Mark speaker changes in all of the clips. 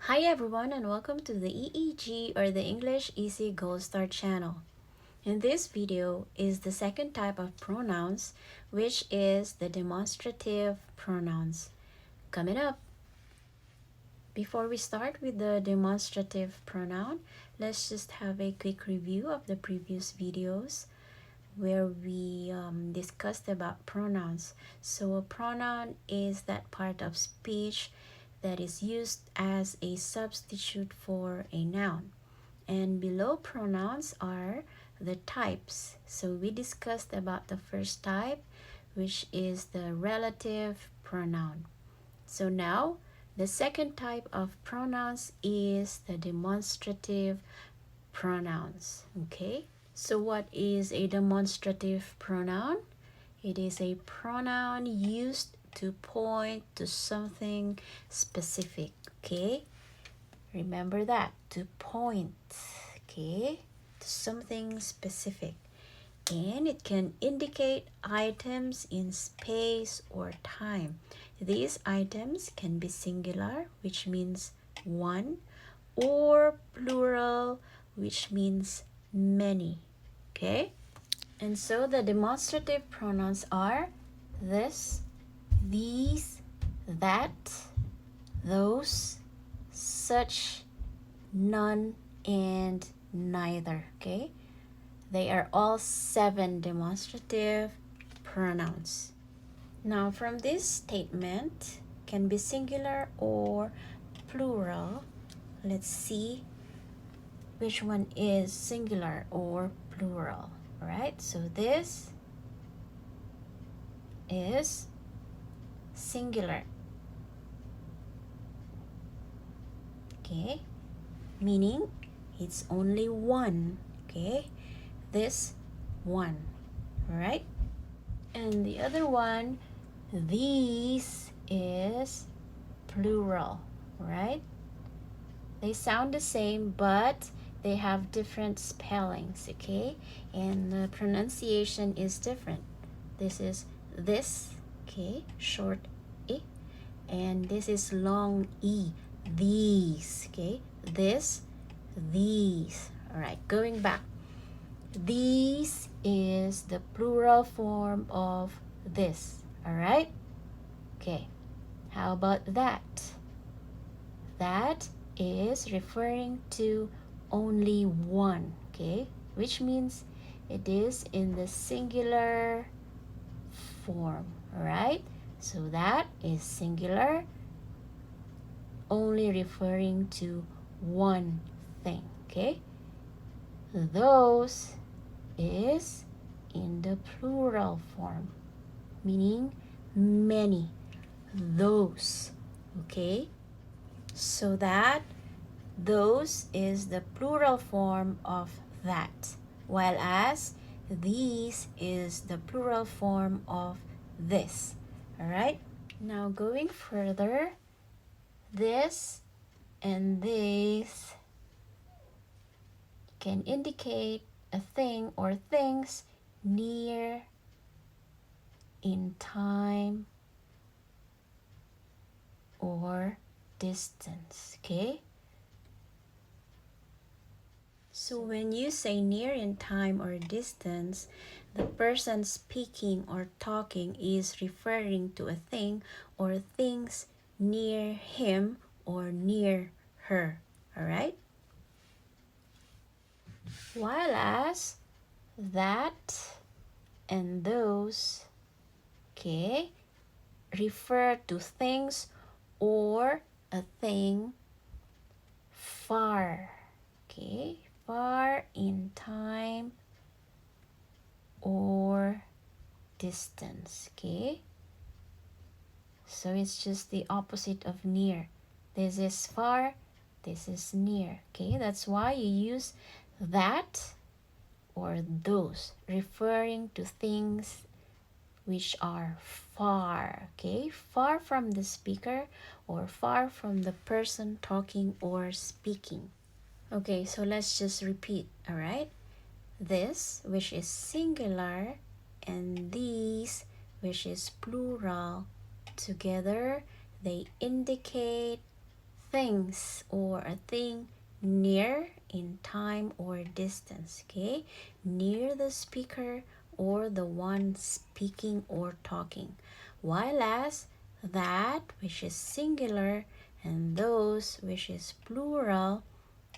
Speaker 1: Hi everyone and welcome to the EEG or the English Easy Gold Star channel. In this video is the second type of pronouns, which is the demonstrative pronouns. Coming up. Before we start with the demonstrative pronoun, let's just have a quick review of the previous videos where we discussed about pronouns. So a pronoun is that part of speech that is used as a substitute for a noun. And below pronouns are the types. So we discussed about the first type, which is the relative pronoun. So now the second type of pronouns is the demonstrative pronouns. Okay, so what is a demonstrative pronoun? It is a pronoun used to point to something specific. Okay, remember that, to point, okay, to something specific. And it can indicate items in space or time. These items can be singular, which means one, or plural, which means many. Okay? And so the demonstrative pronouns are this, these, that, those, such, none, and neither. Okay? They are all 7 demonstrative pronouns. Now from this statement, can be singular or plural. Let's see which one is singular or plural. All right, so this is singular. Okay, meaning it's only one. Okay, this one. All right, and the other one, these, is plural. Right, they sound the same, but they have different spellings. Okay, and the pronunciation is different. This is this, okay, short e, and this is long e, these. Okay, this, these. All right, going back, these is the plural form of this. All right, okay, how about that? That is referring to only one. Okay, which means it is in the singular form. All right, so that is singular, only referring to one thing. Okay, those is in the plural form, meaning many, those. Okay, so that, those is the plural form of that, while as these is the plural form of this. All right, now going further, this and this can indicate a thing or things near in time or distance. Okay, so when you say near in time or distance, the person speaking or talking is referring to a thing or things near him or near her. All right, while as that and those, okay, refer to things or a thing far. Okay, far in time or distance. Okay, so it's just the opposite of near. This is far, this is near. Okay, that's why you use that or those, referring to things which are far. Okay, far from the speaker or far from the person talking or speaking. Okay, so let's just repeat. All right, this, which is singular, and these, which is plural, together they indicate things or a thing near in time or distance, okay? Near the speaker or the one speaking or talking. While as that, which is singular, and those, which is plural,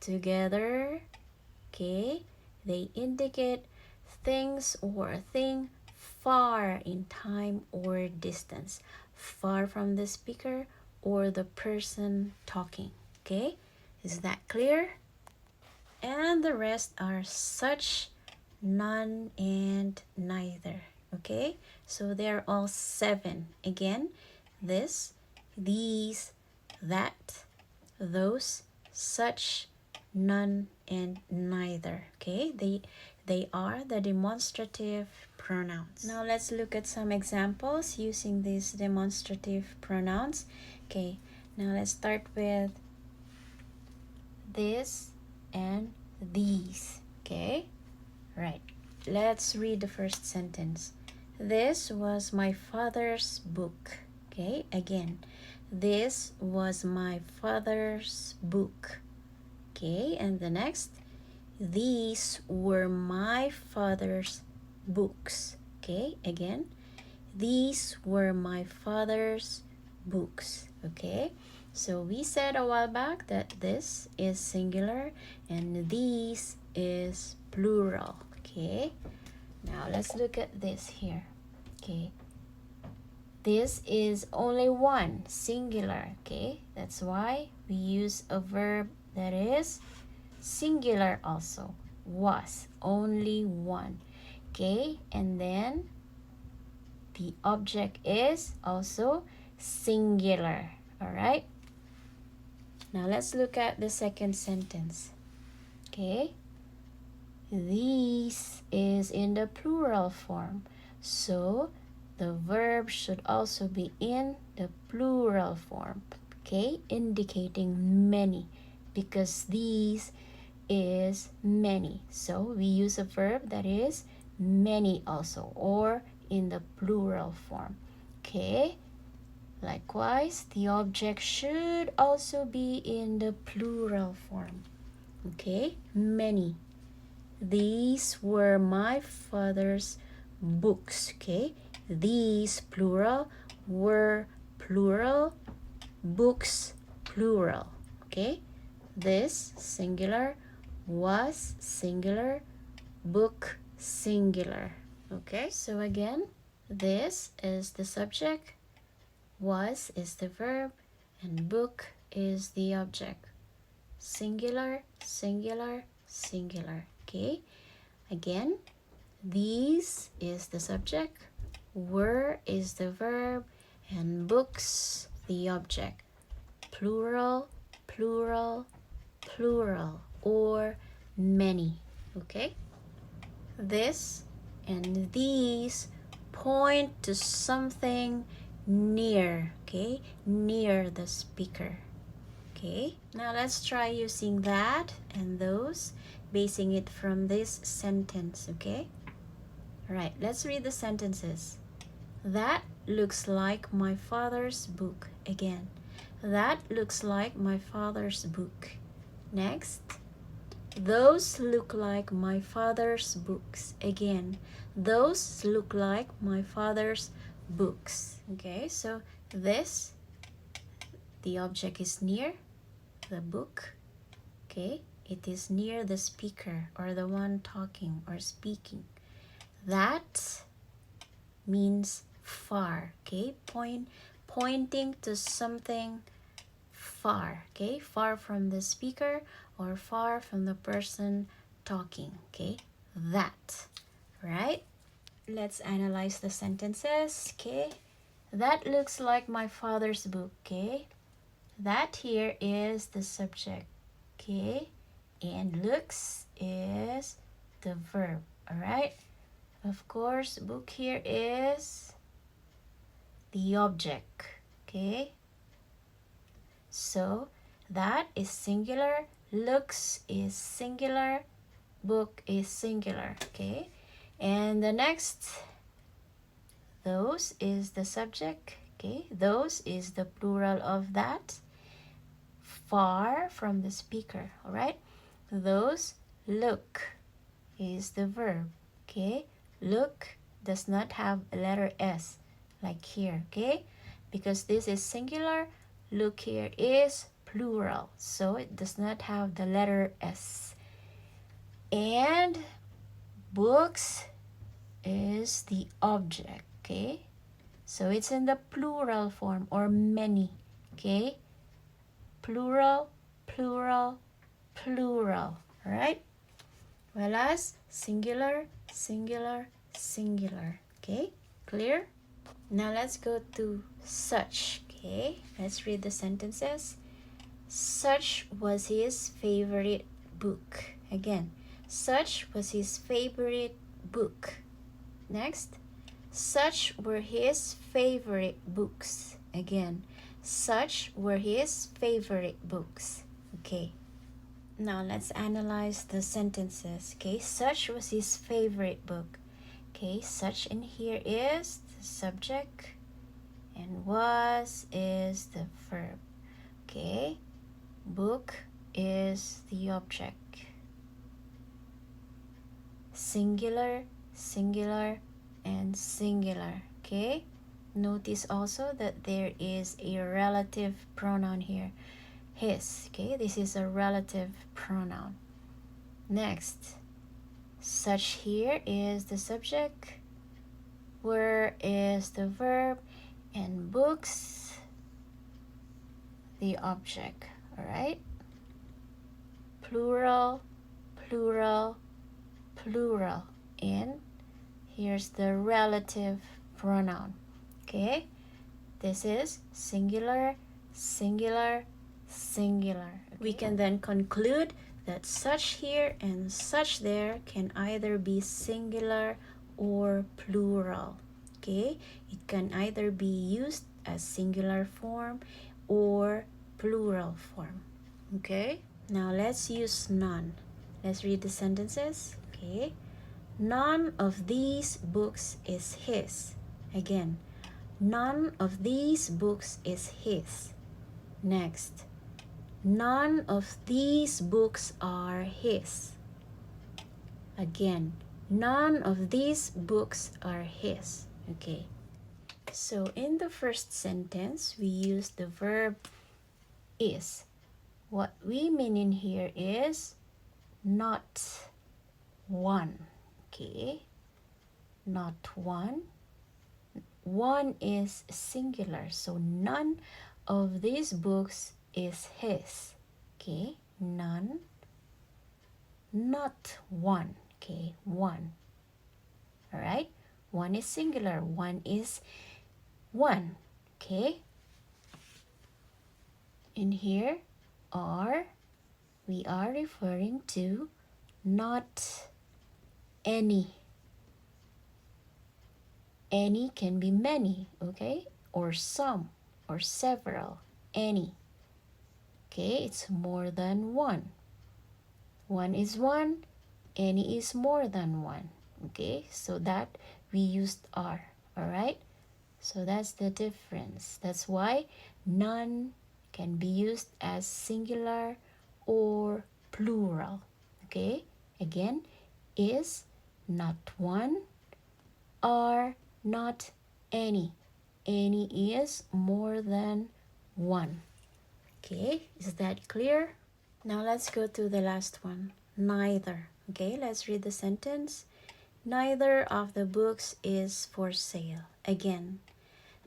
Speaker 1: together, okay, they indicate things or a thing far in time or distance, far from the speaker or the person talking, okay? Is that clear? And the rest are such, none, and neither, okay? So they're all 7. Again, this, these, that, those, such, none, and neither, okay? They are the demonstrative pronouns. Now let's look at some examples using these demonstrative pronouns. Okay, now let's start with this and these, okay? Right, let's read the first sentence. This was my father's book, okay? Again, this was my father's book, okay? And the next, these were my father's books, okay? Again, these were my father's books, okay? So we said a while back that this is singular and these is plural, okay? Now let's look at this here, okay? This is only one, singular, okay? That's why we use a verb that is singular also, was, only one, okay? And then the object is also singular, all right? Now let's look at the second sentence, okay? These is in the plural form, so the verb should also be in the plural form, okay? Indicating many, because these is many. So we use a verb that is many also, or in the plural form, okay? Likewise, the object should also be in the plural form, okay? Many. These were my father's books, okay? These, plural, were plural, books, plural, okay? This, singular, was, singular, book, singular, okay? So again, this is the subject, was is the verb, and book is the object. Singular, singular, singular, okay? Again, these is the subject, were is the verb, and books the object. Plural, plural, plural, or many, okay? This and these point to something near, okay? Near the speaker, okay? Now let's try using that and those, basing it from this sentence, okay? All right, let's read the sentences. That looks like my father's book. Again, that looks like my father's book. Next, those look like my father's books. Again, those look like my father's books. Okay, so this, the object is near the book. Okay, it is near the speaker or the one talking or speaking. That means far, okay? Pointing to something far, okay? Far from the speaker or far from the person talking, okay? That, right? Let's analyze the sentences, okay? That looks like my father's book, okay? That here is the subject, okay? And looks is the verb, all right? Of course, book here is the object, okay? So that is singular, looks is singular, book is singular, okay? And the next, those is the subject, okay? Those is the plural of that. far from the speaker, all right? Those look is the verb, okay? Look does not have a letter S like here, okay? Because this is singular, look here is plural, so it does not have the letter S. And books is the object, okay? So it's in the plural form or many, okay? Plural, plural, plural, all right? Whereas singular, singular, singular, okay? Clear? Now let's go to such, okay? Let's read the sentences. Such was his favorite book. Again, such was his favorite book. Next, such were his favorite books. Again, such were his favorite books. Okay. Now let's analyze the sentences. Okay, such was his favorite book. Okay, such in here is the subject and was is the verb. Okay, book is the object. Singular, singular, and singular. Okay, notice also that there is a relative pronoun here, his. Okay, this is a relative pronoun. Next, such here is the subject, were is the verb, and books the object. All right, plural, plural, plural, and here's the relative pronoun. Okay, this is singular, singular, singular. Okay. We can then conclude that such here and such there can either be singular or plural. Okay, it can either be used as singular form or plural form. Okay, now let's use none. Let's read the sentences. Okay, none of these books is his. Again, none of these books is his. Next, none of these books are his. Again, none of these books are his. Okay, so in the first sentence, we use the verb is. What we mean in here is not one. Okay, not one. One is singular, so none of these books is his. Okay, none, not one. Okay, one. All right, one is singular, one is one. Okay, in here are, we are referring to not any. Any can be many, okay, or some, or several. Any. Okay, it's more than one. One is one, any is more than one. Okay, so that we used are. All right, so that's the difference. That's why none can be used as singular or plural. Okay, again, is not one, are not any. Any is more than one. Okay, is that clear? Now let's go to the last one, neither. Okay, let's read the sentence. Neither of the books is for sale. Again,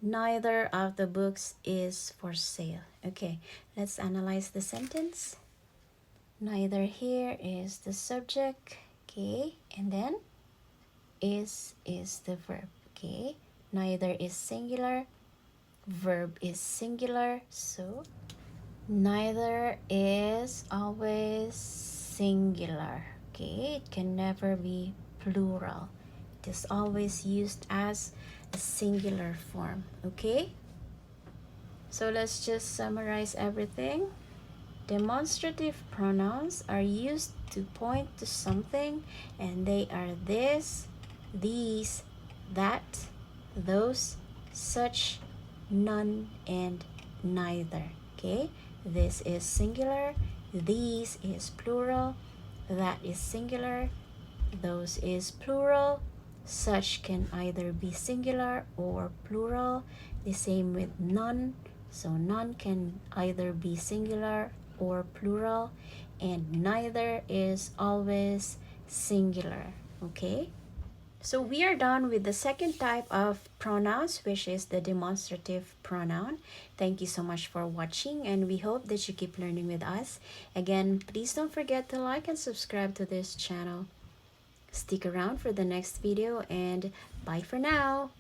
Speaker 1: neither of the books is for sale. Okay, let's analyze the sentence. Neither here is the subject. Okay, and then is the verb. Okay, neither is singular, verb is singular, so neither is always singular. Okay, it can never be plural. It is always used as a singular form. Okay, so let's just summarize everything. Demonstrative pronouns are used to point to something, and they are this, these, that, those, such, none, and neither. Okay, This is singular. These is plural. That is singular. Those is plural. Such can either be singular or plural. The same with none. So none can either be singular or plural, and neither is always singular. Okay? So we are done with the second type of pronouns, which is the demonstrative pronoun. Thank you so much for watching, and we hope that you keep learning with us. Again, please don't forget to like and subscribe to this channel. Stick around for the next video, and bye for now.